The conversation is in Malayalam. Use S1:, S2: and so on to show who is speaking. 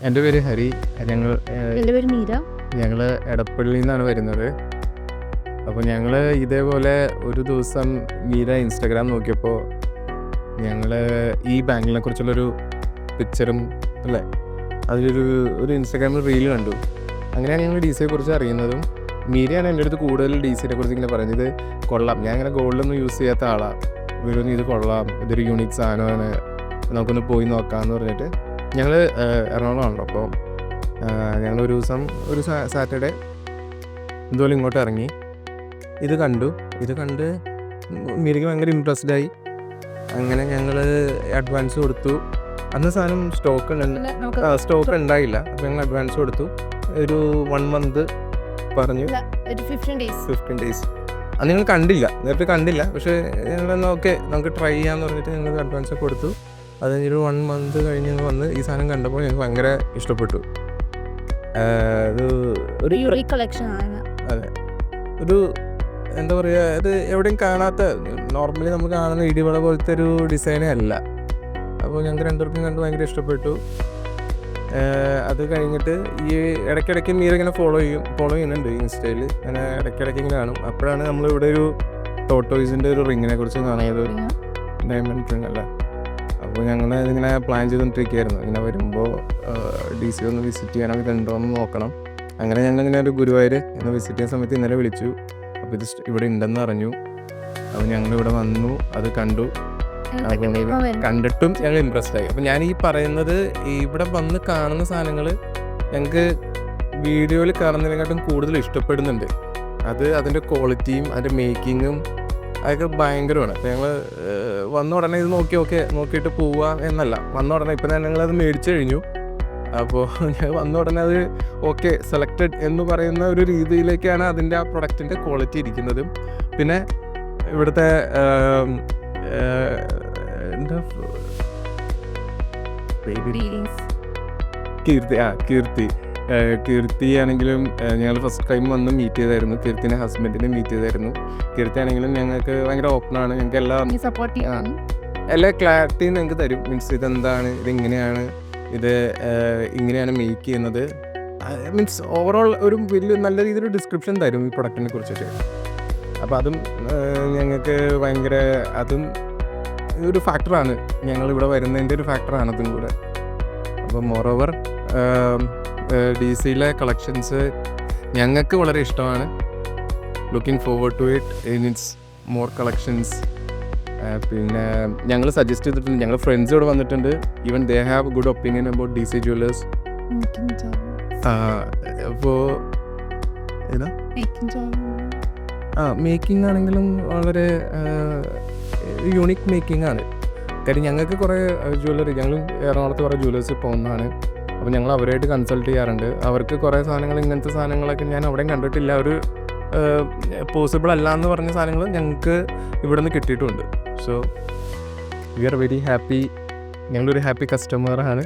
S1: എൻ്റെ പേര് ഹരി. ഞങ്ങൾ
S2: എൻ്റെ പേര് മീര.
S1: ഞങ്ങൾ എടപ്പള്ളിയിൽ നിന്നാണ് വരുന്നത്. അപ്പോൾ ഞങ്ങൾ ഇതേപോലെ ഒരു ദിവസം മീര ഇൻസ്റ്റാഗ്രാം നോക്കിയപ്പോൾ ഞങ്ങൾ ഈ ബാങ്കിനെ കുറിച്ചുള്ളൊരു പിക്ചറും അല്ലേ ഒരു ഇൻസ്റ്റാഗ്രാമിൽ റീൽ കണ്ടു. അങ്ങനെയാണ് ഞങ്ങൾ ഡി സിയെ കുറിച്ച് അറിയുന്നതും. മീരയാണ് എൻ്റെ അടുത്ത് കൂടുതൽ ഡി സിയെ കുറിച്ച് ഇങ്ങനെ പറഞ്ഞത്. കൊള്ളാം, ഞാൻ ഇങ്ങനെ ഗോൾഡൊന്നും യൂസ് ചെയ്യാത്ത ആളാണ്. ഇവരൊന്നും ഇത് കൊള്ളാം, ഇതൊരു യൂണിക് സാധനമാണ്, നമുക്കൊന്ന് പോയി നോക്കാമെന്ന് പറഞ്ഞിട്ട് ഞങ്ങൾ എറണാകുളമാണല്ലോ. അപ്പോൾ ഞങ്ങളൊരു ദിവസം ഒരു സാറ്റർഡേ ഇതുപോലെ ഇങ്ങോട്ട് ഇറങ്ങി. ഇത് കണ്ട് മീരയ്ക്ക് ഭയങ്കര ഇമ്പ്രസ്ഡായി. അങ്ങനെ ഞങ്ങൾ അഡ്വാൻസ് കൊടുത്തു. അന്ന് സാധനം സ്റ്റോക്ക് ഉണ്ടായില്ല. അപ്പോൾ ഞങ്ങൾ അഡ്വാൻസ് കൊടുത്തു. ഒരു 1 month പറഞ്ഞു, 15 days. അന്ന് ഞങ്ങൾ നേരത്തെ കണ്ടില്ല. പക്ഷേ ഞങ്ങളെന്നാൽ ഓക്കെ നമുക്ക് ട്രൈ ചെയ്യാമെന്ന് പറഞ്ഞിട്ട് ഞങ്ങൾ അഡ്വാൻസ് ഒക്കെ കൊടുത്തു. അത് കഴിഞ്ഞൊരു 1 month കഴിഞ്ഞ് ഞങ്ങൾ വന്ന് ഈ സാധനം കണ്ടപ്പോൾ ഞങ്ങൾക്ക് ഭയങ്കര ഇഷ്ടപ്പെട്ടു.
S2: ഒരു യൂണിക് കളക്ഷൻ ആണ്.
S1: അതെ, ഒരു എന്താ പറയുക, ഇത് എവിടെയും കാണാത്ത, നോർമലി നമ്മൾ കാണുന്ന ഇടിവള പോലത്തെ ഒരു ഡിസൈനേ അല്ല. അപ്പോൾ ഞങ്ങൾക്ക് രണ്ടുപേർക്കും കണ്ട് ഭയങ്കര ഇഷ്ടപ്പെട്ടു. അത് കഴിഞ്ഞിട്ട് ഈ ഇടയ്ക്കിടയ്ക്ക് മീര ഇങ്ങനെ ഫോളോ ചെയ്യുന്നുണ്ട് ഇൻസ്റ്റയിൽ. അങ്ങനെ ഇടയ്ക്കിടയ്ക്ക് ഇങ്ങനെ കാണും. അപ്പോഴാണ് നമ്മളിവിടെ ഒരു ടോട്ടോയ്സിൻ്റെ ഒരു റിങ്ങിനെ കുറിച്ച് കാണുന്നത്. ഡയമണ്ട് റിങ് അല്ല. അപ്പോൾ ഞങ്ങൾ ഇതിങ്ങനെ പ്ലാൻ ചെയ്തുകൊണ്ടിരിക്കുകയായിരുന്നു. ഇങ്ങനെ വരുമ്പോൾ ഡി സി ഒന്ന് വിസിറ്റ് ചെയ്യാനൊക്കെ ഉണ്ടോ എന്ന് നോക്കണം. അങ്ങനെ ഞങ്ങളിങ്ങനെ ഒരു ഗുരുവായൂർ എന്ന് വിസിറ്റ് ചെയ്യുന്ന സമയത്ത് ഇന്നലെ വിളിച്ചു. അപ്പോൾ ഇത് ഇവിടെ ഉണ്ടെന്ന് അറിഞ്ഞു. അപ്പോൾ ഞങ്ങളിവിടെ വന്നു, അത് കണ്ടു. കണ്ടിട്ടും ഞങ്ങൾ ഇമ്പ്രസ്ഡ് ആയി. അപ്പം ഞാൻ ഈ പറയുന്നത്, ഇവിടെ വന്ന് കാണുന്ന സാധനങ്ങൾ ഞങ്ങൾക്ക് വീഡിയോയിൽ കാണുന്നതിനെക്കാട്ടും കൂടുതൽ ഇഷ്ടപ്പെടുന്നുണ്ട്. അതിൻ്റെ ക്വാളിറ്റിയും അതിൻ്റെ മേക്കിങ്ങും അതൊക്കെ ഭയങ്കരമാണ്. അപ്പോൾ ഞങ്ങൾ വന്ന ഉടനെ ഇത് നോക്കിയിട്ട് പോവുക എന്നല്ല. വന്ന ഉടനെ ഇപ്പം ഞങ്ങളത് മേടിച്ചു കഴിഞ്ഞു. അപ്പോൾ ഞാൻ വന്ന ഉടനെ അത് ഓക്കെ സെലക്റ്റഡ് എന്ന് പറയുന്ന ഒരു രീതിയിലേക്കാണ് അതിൻ്റെ ആ പ്രൊഡക്റ്റിൻ്റെ ക്വാളിറ്റി ഇരിക്കുന്നത്. പിന്നെ ഇവിടുത്തെ എന്താ കീർത്തി ആണെങ്കിലും ഞങ്ങൾ ഫസ്റ്റ് ടൈം വന്ന് മീറ്റ് ചെയ്തായിരുന്നു. കീർത്തിനെ ഹസ്ബൻഡിനെ മീറ്റ് ചെയ്തായിരുന്നു. കീർത്തി ആണെങ്കിലും ഞങ്ങൾക്ക് ഭയങ്കര ഓപ്പണാണ്. ഞങ്ങൾക്ക് എല്ലാ ക്ലാരിറ്റിയും ഞങ്ങൾക്ക് തരും. മീൻസ് ഇതെന്താണ്, ഇതെങ്ങനെയാണ്, ഇത് ഇങ്ങനെയാണ് മേക്ക് ചെയ്യുന്നത്. മീൻസ് ഓവറോൾ ഒരു വലിയ നല്ല രീതിയിൽ ഡിസ്ക്രിപ്ഷൻ തരും ഈ പ്രൊഡക്റ്റിനെ കുറിച്ചിട്ട്. അപ്പോൾ അതും ഞങ്ങൾക്ക് ഭയങ്കര, അതും ഒരു ഫാക്ടറാണ്, ഞങ്ങളിവിടെ വരുന്നതിൻ്റെ ഒരു ഫാക്ടറാണ് അതും കൂടെ. അപ്പോൾ മോറോവർ ഡി സിയിലെ കളക്ഷൻസ് ഞങ്ങൾക്ക് വളരെ ഇഷ്ടമാണ്. Looking forward to it in its more collections. പിന്നെ ഞങ്ങൾ സജസ്റ്റ് ചെയ്തിട്ടുണ്ട്, ഞങ്ങൾ ഫ്രണ്ട്സ് ഇവിടെ വന്നിട്ടുണ്ട്. Even they have good opinion about D C Jewellers. അപ്പോൾ മേക്കിംഗ് ആണെങ്കിലും വളരെ യൂണിക് മേക്കിംഗ് ആണ്. കാര്യം ഞങ്ങൾക്ക് കുറേ ജ്വല്ലറി, ഞങ്ങൾ എറണാകുളത്ത് കുറേ ജ്വല്ലേഴ്സിൽ പോകുന്നതാണ്. അപ്പോൾ ഞങ്ങൾ അവരായിട്ട് കൺസൾട്ട് ചെയ്യാറുണ്ട്. അവർക്ക് കുറേ സാധനങ്ങൾ, ഇങ്ങനത്തെ സാധനങ്ങളൊക്കെ ഞാൻ അവിടെയും കണ്ടിട്ടില്ല, ഒരു പോസിബിൾ അല്ല എന്ന് പറഞ്ഞ സാധനങ്ങൾ ഞങ്ങൾക്ക് ഇവിടെ നിന്ന് കിട്ടിയിട്ടുമുണ്ട്. So we are very happy. ഞങ്ങളൊരു ഹാപ്പി കസ്റ്റമറാണ്.